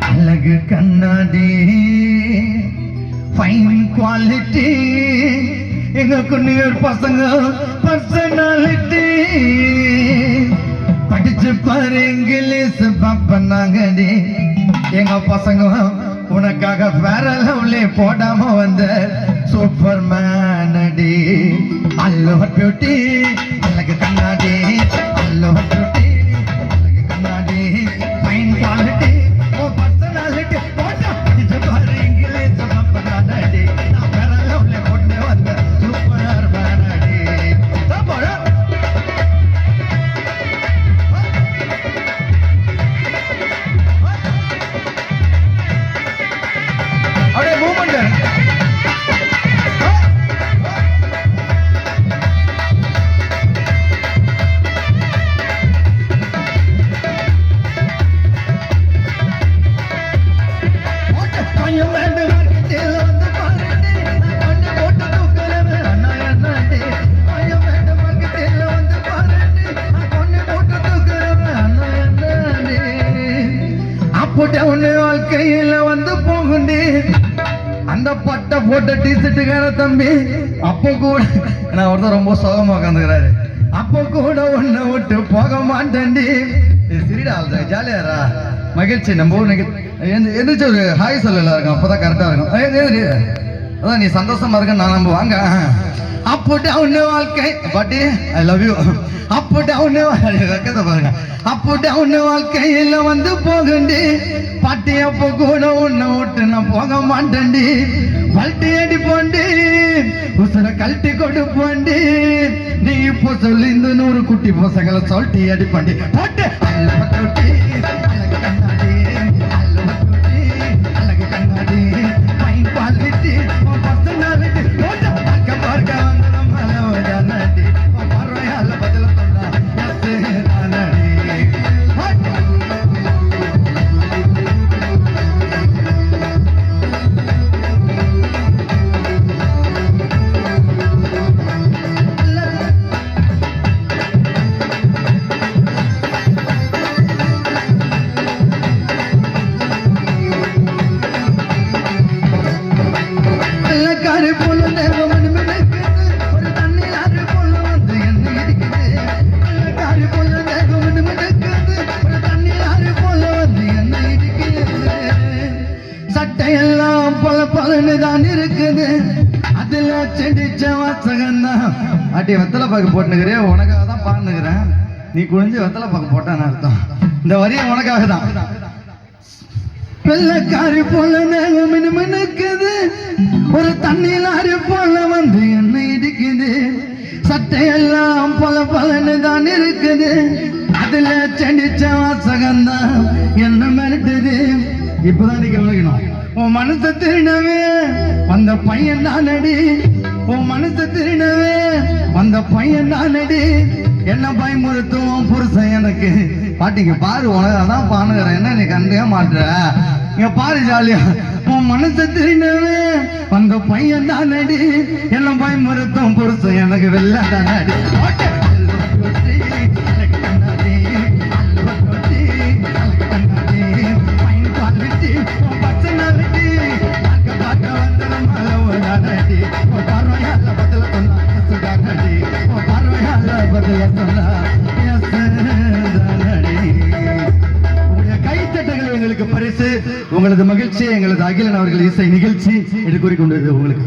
அழகு கண்ணாடி fine quality எங்க குன்னியர் பசங்க பர்சனாலிட்டி படிச்சு பாரு இங்கிலீஷ் பாப்பனாங்கடி எங்க பசங்க உனக்காக வேற லவ்லி போடாம வந்த சூப்பர் மேனடி அல்லோ பியூட்டி அழகு கண்ணாடி அல்லோ பியூட்டி அழகு கண்ணாடி ஃபைன் குவாலிட்டி ஓ பர்சனாலிட்டி போட்டா படிச்சு பாரு இங்கிலீஷ் பாப்பனாங்கடி நான் வேற லவ்லி போட்டு வந்த சூப்பர் மேனடி அப்படியே மூமெண்ட் வாழ்க்கையில வந்து போகுண்டி அந்த பட்டை போட்ட டீஷர்ட்டுக்கார தம்பி அப்போ கூட நான் ஒருத்தர் ரொம்ப சோகமா உட்காந்துக்கிறாரு அப்போ கூட ஒன்ன விட்டு போக மாட்டேன்டி சிரிடா ஜாலியாரா மகிழ்ச்சி நம்ம ஊர் எந்திரிச்சு ஒரு ஹாய் சொல்லல இருக்கும் அப்பதான் கரெக்டா இருக்கும் அதான் நீ சந்தோஷமா இருக்க நான் நம்ம வாங்க அப்போ டவுன் வாழ்க்கை பாட்டி ஐ லவ் யூ அப்போ டவுன் பாருங்க அப்போ டவுன் வாழ்க்கையில வந்து போகண்டி பாட்டி அப்போ கூட உன்னை விட்டு நான் போக மாட்டேன்டி பல்ட்டி அடி போண்டி உசுர கழட்டி கொடுப்போண்டி நீ இப்போ சொல்லி இந்த 100 குட்டி பசங்களை சொல்லிட்டு அடிப்பாண்டி போட்டு அழகு கண்ணாடி அழகு கண்ணாடி ஃபைன் குவாலிட்டி பர்சனாலிட்டி போட்டு பார்க்க பார்க்க வந்து நம்ம பரவாயில்ல பதில சொன்னா சட்டையெல்லாம் பல பலன்னு தான் இருக்குது அதுல செடிச்ச வாசகம் தான் அட்டி வெத்தலை பாக்கு போட்டுக்கிறே உனக்காக தான் பாடுனுக்கிறேன் நீ குனிஞ்சு வெத்தலை பாக்கு போட்டான்னு அர்த்தம் இந்த வரியை உனக்காக தான் வெள்ளக்காரி போல மினுக்குது ஒரு தண்ணியில் ஆறு போல வந்து என்ன இடிக்குது சட்டையெல்லாம் பல பலன்னு தான் இருக்குது அதுல செடிச்ச வாசகம் தான் என்ன மிரட்டுது இப்பதான் நீ கவனிக்கணும் உன் மனசை திருடவே அந்த பையன் தானடி உன் மனசை திருடவே அந்த பையன் தானடி என்ன பயமுறுத்துவோம் புருஷன் எனக்கு பாட்டிங்க பாரு உனக்கு அதான் பானுகிறேன் என்ன நீ கண்டே மாட்டுற இங்க பாரு ஜாலியா உன் மனசை திருடவே அந்த பையன் தானடி என்ன பயமுறுத்தும் புருஷன் எனக்கு வெள்ள தானடி கைத்தட்டங்கள் எங்களுக்கு பரிசு உங்களது மகிழ்ச்சி எங்களது அகிலன் அவர்கள் இசை நிகழ்ச்சி என்று கூறிக்கொண்டது உங்களுக்கு